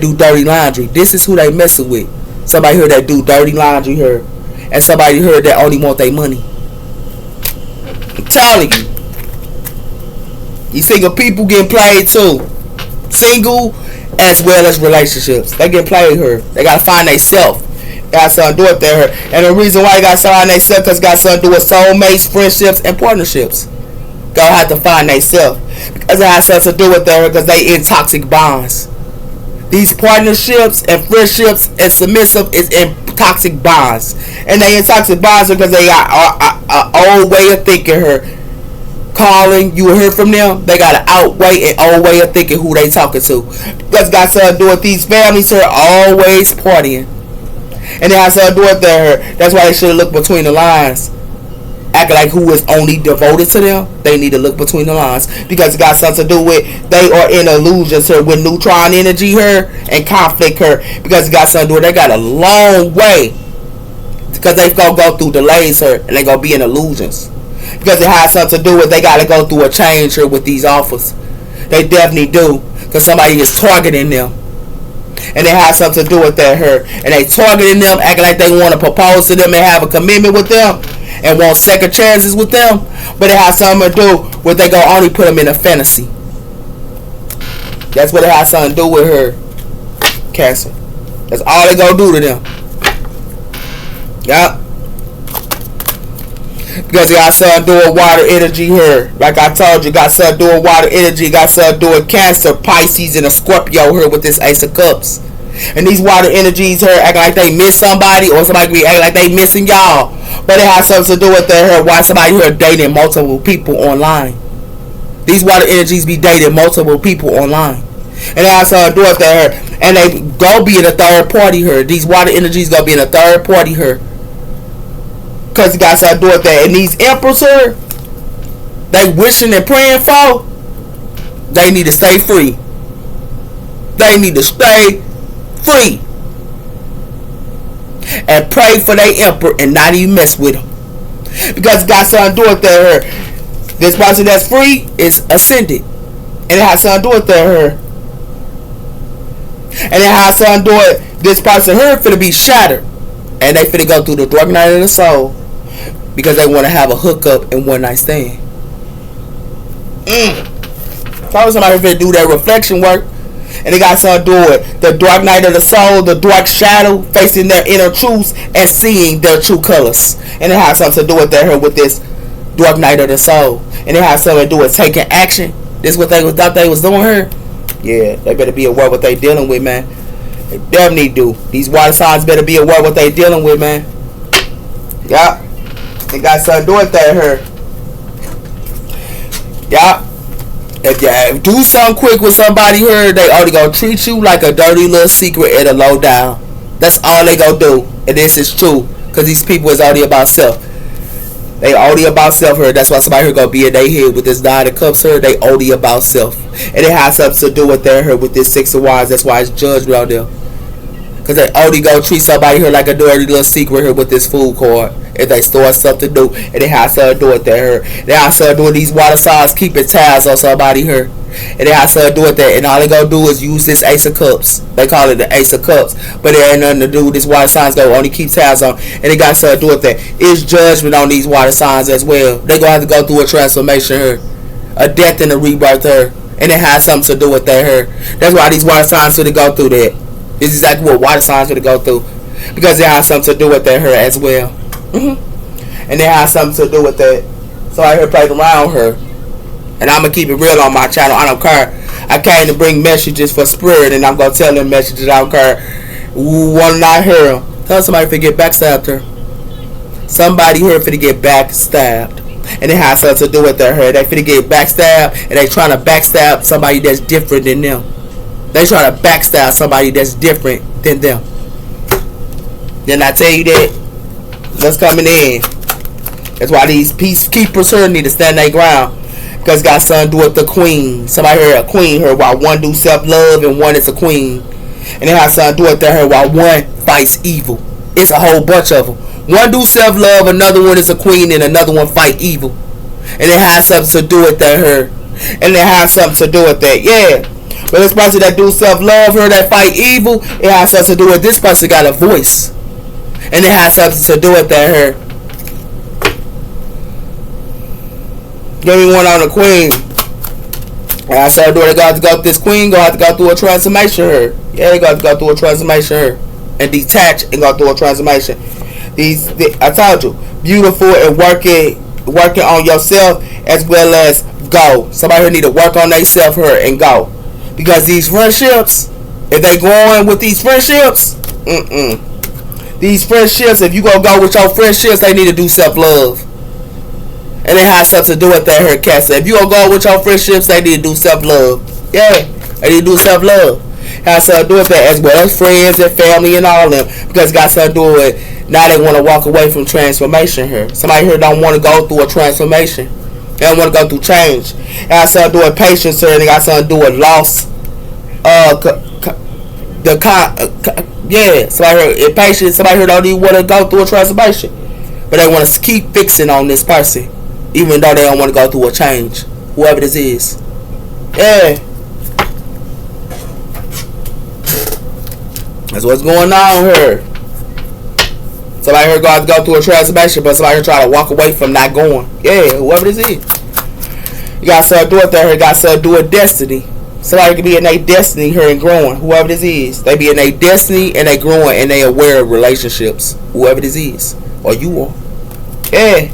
do dirty laundry. This is who they messing with. Somebody here that do dirty laundry here. And somebody here that only want their money. I'm telling you. These single people getting played too. Single as well as relationships. They get played here. They gotta find themselves. Got something to do with there. And the reason why they got something to find themselves because it got something to do with soulmates, friendships, and partnerships. Gonna have to find themselves. Because it has something to do with there because they in toxic bonds. These partnerships and friendships and submissive is in toxic bonds. And they in toxic bonds because they got an old way of thinking here. Calling, you will hear from them. They got an outweigh and old way of thinking who they talking to. Because got something to do with these families here always partying. And it has something to do with there. That's why they should look between the lines. Acting like who is only devoted to them. They need to look between the lines. Because it got something to do with they are in illusions here with neutron energy here and conflict here. Because it got something to do with they got a long way. Because they gonna go through delays here and they gonna be in illusions. Because it has something to do with they gotta go through a change here with these offers. They definitely do. Because somebody is targeting them. And it has something to do with that her. And they targeting them, acting like they want to propose to them and have a commitment with them and want second chances with them. But it has something to do with they go only put them in a fantasy. That's what it has something to do with her, Cancer. That's all they gonna do to them. Yup. Because it got something to do with water energy here. Like I told you, got something to do with water energy. Got something to do with Cancer, Pisces, and a Scorpio here with this Ace of Cups. And these water energies here acting like they miss somebody, or somebody be acting like they missing y'all. But it has something to do with that here. Why somebody here dating multiple people online. These water energies be dating multiple people online. And it has something to do with that here. And they go be in a third party here. These water energies go be in a third party here. Because you got something to do with that. And these emperors here, they wishing and praying for, they need to stay free. They need to stay free. And pray for their emperor and not even mess with them. Because it got something to do with that here. This person that's free is ascended. And it has something to do with that here. And it has something to do with this person here finna be shattered. And they finna go through the dark night of the soul. Because they want to have a hookup and one night stand. Probably somebody finna do that reflection work. And it got something to do with the dark night of the soul, the dark shadow, facing their inner truths and seeing their true colors. And it has something to do with that here with this dark night of the soul. And it has something to do with taking action. This is what they thought they was doing here. Yeah, they better be aware what they dealing with, man. They definitely do. These water signs better be aware what they dealing with, man. Yup. They got something to do with that here. Yup. If you do something quick with somebody here, they only gonna treat you like a dirty little secret and a low down. That's all they gonna do. And this is true. Because these people is only about self. They only about self here. That's why somebody here gonna be in their head with this Nine of Cups here. They only about self. And it has something to do with their here with this Six of Wands. That's why it's judgment on them. Because they only gonna treat somebody here like a dirty little secret here with this Fool card. If they start something new. And it has something to do with that here. They have something to do with these water signs keeping tabs on somebody here. And it has something to do with that. And all they gonna do is use this Ace of Cups. They call it the Ace of Cups. But it ain't nothing to do with this water signs gonna only keep tabs on. And it got something to do with that. It's judgment on these water signs as well. They gonna have to go through a transformation here. A death and a rebirth here. And it has something to do with that here. That's why these water signs should go through that. This is exactly what water signs should go through. Because it has something to do with that here as well. And it has something to do with that. So I hear playing around her. And I'm going to keep it real on my channel. I don't care. I came to bring messages for spirit. And I'm going to tell them messages. I don't care who want to not hear them. Tell somebody if they get backstabbed her. Somebody here finna get backstabbed. And it has something to do with their hair. They finna get backstabbed. And they trying to backstab somebody that's different than them. They trying to backstab somebody that's different than them. Didn't I tell you that? What's coming in? That's why these peacekeepers here need to stand their ground. Because it got something to do with the queen. Somebody here, a queen here, while one do self-love and one is a queen. And it has something to do with that here while one fights evil. It's a whole bunch of them. One do self-love, another one is a queen, and another one fight evil. And it has something to do with that here. And it has something to do with that, yeah. But this person that do self-love here, that fight evil, it has something to do with this person got a voice. And it has something to do with that here. Give me one on the queen. And I said, do they got to go through this queen? Gonna have to go through a transformation here. Yeah, they got to go through a transformation here. And detach and go through a transformation. I told you, beautiful and working on yourself as well as go. Somebody here need to work on themselves here and go. Because these friendships, if they going with these friendships, these friendships, if you gonna go with your friendships, they need to do self-love. And it has something to do with that here, Cassie. If you gonna go with your friendships, they need to do self-love. Yeah, they need to do self-love. Has something to do with that as well as friends and family and all of them. Because it got something to do with now they want to walk away from transformation here. Somebody here don't want to go through a transformation. They don't want to go through change. It has something to do with patience here. And it got something to do with loss. Somebody here impatient. Somebody here don't even want to go through a transformation. But they want to keep fixing on this person. Even though they don't want to go through a change. Whoever this is. Yeah. That's what's going on here. Somebody here got to go through a transformation, but somebody here try to walk away from not going. Yeah, whoever this is. You got something to do with that here. You got something to do with destiny. Somebody can be in their destiny here and growing. Whoever this is. They be in their destiny and they growing and they aware of relationships. Whoever this is. Or you are. Yeah.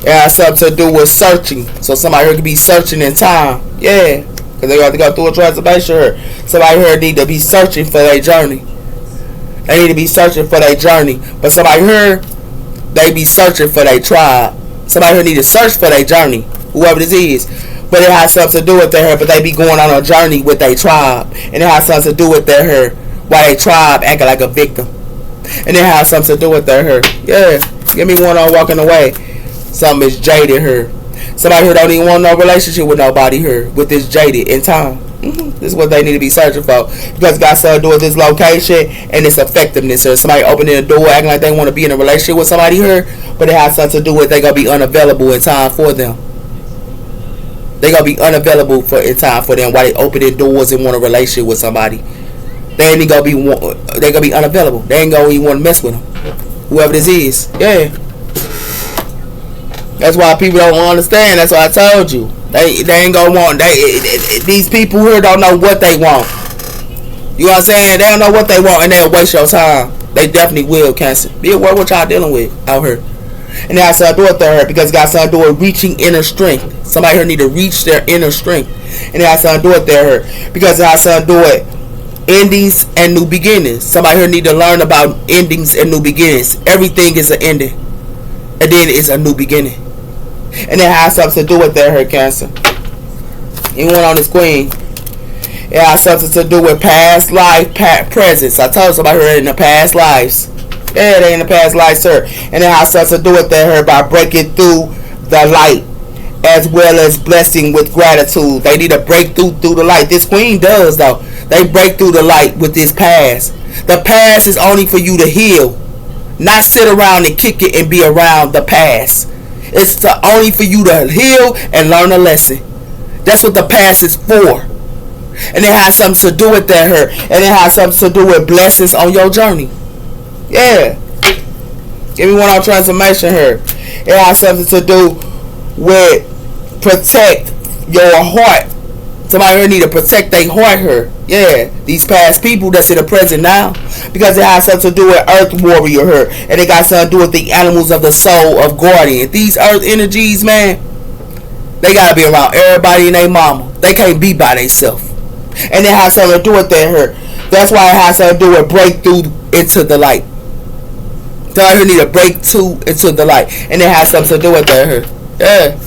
It has something to do with searching. So somebody here could be searching in time. Yeah. Because they got to go through a transformation here. Somebody here need to be searching for their journey. They need to be searching for their journey. But somebody here, they be searching for their tribe. Somebody here need to search for their journey. Whoever this is. But it has something to do with their hair. But they be going on a journey with their tribe. And it has something to do with their hair. Why their tribe acting like a victim. And it has something to do with their hair. Yeah. Give me one on walking away. Something is jaded here. Somebody here don't even want no relationship with nobody here. With this jaded in time. This is what they need to be searching for. Because it got something to do with this location and its effectiveness here. Somebody opening the door acting like they want to be in a relationship with somebody here. But it has something to do with they going to be unavailable in time for them. They going to be unavailable in time for them while they opening doors and want a relationship with somebody. They ain't going to be unavailable. They ain't going to even want to mess with them. Whoever this is. Yeah. That's why people don't understand. That's why I told you. They ain't gonna want. These people here don't know what they want. You know what I'm saying? They don't know what they want and they'll waste your time. They definitely will, Cancer. Be aware what y'all dealing with out here. And that's something to do with her because it got something to do with reaching inner strength. Somebody here need to reach their inner strength. And it has something to do with their because it has something to do with endings and new beginnings. Somebody here need to learn about endings and new beginnings. Everything is an ending. And then it's a new beginning. And it has something to do with that, her Cancer. Anyone on this queen. It has something to do with past life, presence. I told somebody here in the past lives. Yeah, they in the past lives, sir. And it has something to do with that, her by breaking through the light. As well as blessing with gratitude. They need to break through the light. This queen does, though. They break through the light with this past. The past is only for you to heal. Not sit around and kick it and be around the past. It's only for you to heal and learn a lesson. That's what the past is for. And it has something to do with that her. And it has something to do with blessings on your journey. Yeah. Give me one on transformation here. It has something to do with protect your heart. Somebody here need to protect their heart here. Yeah. These past people that's in the present now. Because it has something to do with Earth Warrior here. And it got something to do with the animals of the soul of Guardian. These Earth energies, man. They got to be around everybody and their mama. They can't be by themselves. And it has something to do with that here. That's why it has something to do with breakthrough into the light. Somebody here need to break through into the light. And it has something to do with that here. Yeah.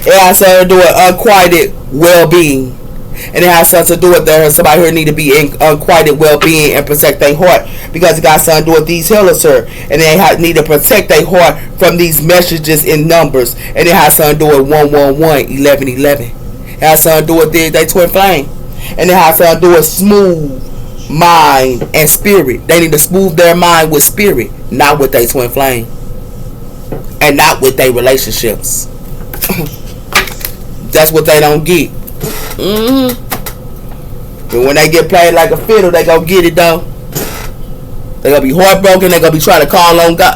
It has something to do with unquieted well-being. And it has something to do with that. Somebody here need to be in unquieted well-being and protect their heart. Because it got something to do with these healers here. And they need to protect their heart from these messages in numbers. And it has something to do with 111, 1111. It has something to do with their twin flame. And it has something to do with smooth mind and spirit. They need to smooth their mind with spirit. Not with their twin flame. And not with their relationships. That's what they don't get. But when they get played like a fiddle, they go get it though. They gonna be heartbroken. They gonna be trying to call on God,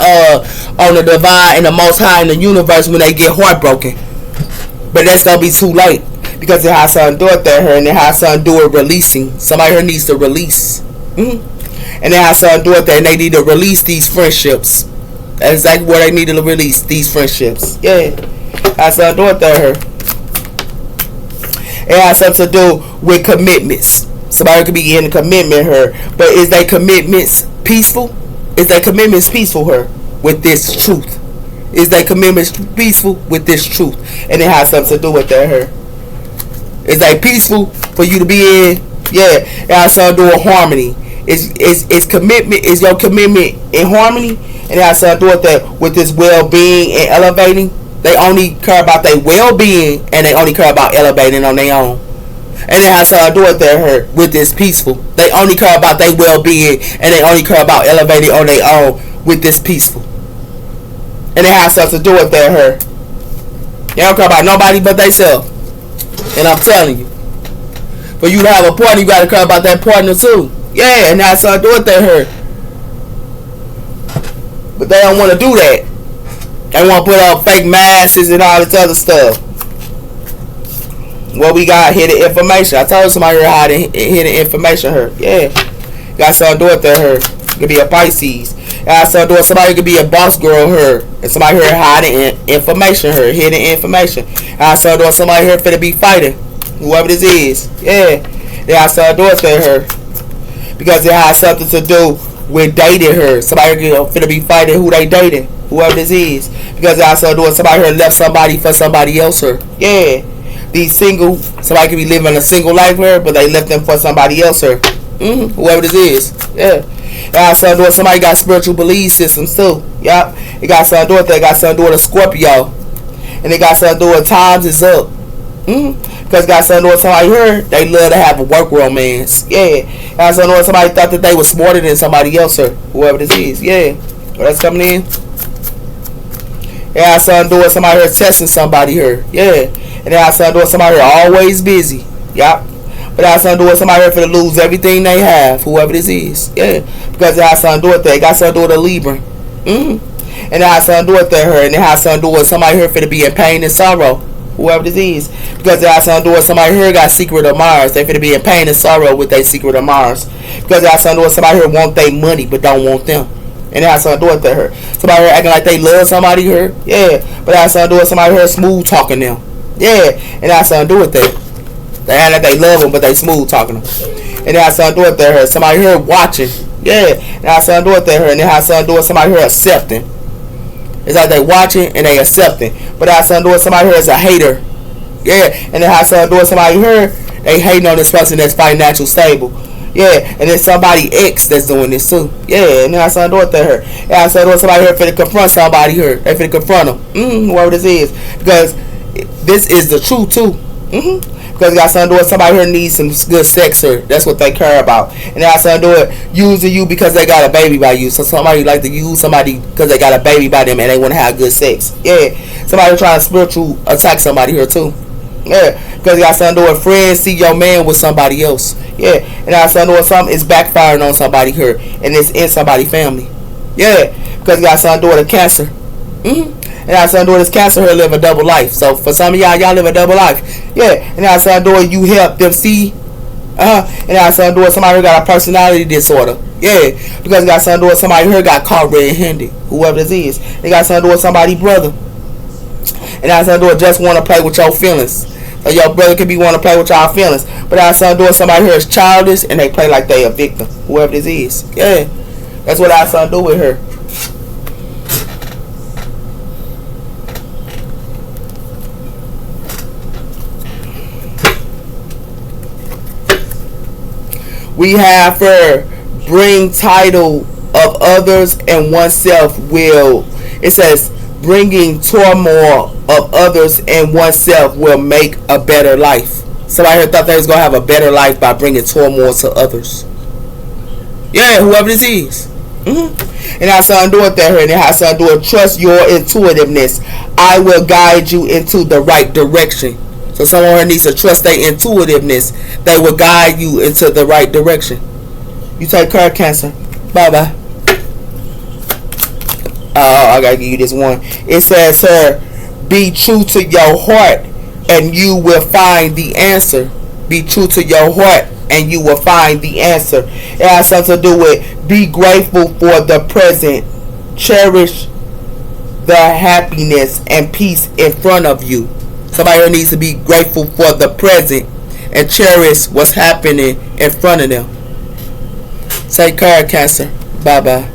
on the divine and the Most High in the universe when they get heartbroken. But that's gonna be too late because it has something to do with that here, and it has something to do with releasing. Somebody here needs to release, and it has something to do with that, and they need to release these friendships. That's exactly what they need to release these friendships. Yeah, it has something to do with that here. It has something to do with commitments. Somebody could be in a commitment here. But is their commitments peaceful? Is their commitments peaceful here with this truth? Is their commitments peaceful with this truth? And it has something to do with that here. Is they peaceful for you to be in? Yeah. It has something to do with harmony. Is commitment, is your commitment in harmony? And it has something to do with that, with this well-being and elevating. They only care about their well-being and they only care about elevating on their own. And it has something to do with their with this peaceful. They only care about their well-being and they only care about elevating on their own with this peaceful. And it has something to do with their They don't care about nobody but themselves. And I'm telling you, for you to have a partner, you gotta care about that partner too. Yeah, and that's how I do it. They hurt, but they don't want to do that. They want to put up fake masks and all this other stuff. What we got hidden information. I told somebody here how to hidden information her. Yeah, got something to do with that her. It could be a Pisces. Got something to do with somebody could be a boss girl her, and somebody here hiding information her, hidden information. Got something to do with somebody here finna be fighting, whoever this is. Yeah, they got something to do with that her, because it has something to do with dating her. Somebody finna be fighting who they dating, whoever this is, because it has something to do with somebody here left somebody for somebody else her. Yeah. These single, somebody could be living a single life here, but they left them for somebody else here. Whoever this is. Yeah. It got something to do with somebody got spiritual belief systems too. Yep. It got something to do with that. It got something to do with a Scorpio. And it got something to do with times is up. Because it got something to do with somebody here, they love to have a work romance. Yeah. It got something to do with somebody thought that they were smarter than somebody else here. Whoever this is. Yeah. Well, that's coming in. It got something to do with somebody here testing somebody here. Yeah. And it has something to do with somebody here always busy. Yep. But it has something to do with somebody here finna lose everything they have, whoever this is. Yeah. Because it has something to do with that. It got something to do with a Libra. And it has something to do with that her. And it has something to do with somebody here finna be in pain and sorrow, whoever this is. Because it has something to do with somebody here got secret of Mars. They finna be in pain and sorrow with their secret of Mars. Because it has something to do with somebody here want their money but don't want them. And it has something to do with that her. Somebody here acting like they love somebody here. Yeah. But it has something to do with somebody here smooth talking them. Yeah, and it has something to do with that. They act like they love them, but they smooth talking them. And it has something to do with that. Somebody here watching. Yeah, and it has something to do with that. And it has something to do with somebody here accepting. It's like they watching and they accepting. But it has something to do with somebody here as a hater. Yeah, and it has something to do with somebody here, they hating on this person that's financial stable. Yeah, and then somebody X that's doing this too. Yeah, and it has something to do with that. It has something to do with somebody here finna confront somebody here. They finna confront them. Whoever this is. Because this is the truth too. Because it got something to do with somebody here needs some good sex here. That's what they care about. And it got something to do with using you because they got a baby by you. So somebody like to use somebody because they got a baby by them and they want to have good sex. Yeah. Somebody trying to spiritual attack somebody here too. Yeah. Because it got something to do with friends see your man with somebody else. Yeah. And it got something to do with something is backfiring on somebody here. And it's in somebody's family. Yeah. Because it got something to do with a cancer. And it has something to do with this cancer here live a double life. So for some of y'all live a double life. Yeah. And it has something to do with you help them see. And it has something to do with somebody who got a personality disorder. Yeah. Because it got something to do with somebody who got caught red-handed. Whoever this is. It got something to do with somebody's brother. And it has something to do with just want to play with your feelings. So your brother could be want to play with y'all feelings. But it has something to do with somebody who is childish and they play like they a victim. Whoever this is. Yeah. That's what it has something to do with her. We have for bring title of others and oneself will. It says bringing turmoil of others and oneself will make a better life. Somebody here thought they was going to have a better life by bringing turmoil to others. Yeah, whoever this is. And it has something to do with that here. And it has something to do with trust your intuitiveness. I will guide you into the right direction. So someone needs to trust their intuitiveness. They will guide you into the right direction. You take care, Cancer. Bye-bye. I gotta give you this one. It says, sir, be true to your heart and you will find the answer. Be true to your heart and you will find the answer. It has something to do with be grateful for the present. Cherish the happiness and peace in front of you. Somebody needs to be grateful for the present and cherish what's happening in front of them. Take care, Cancer. Bye-bye.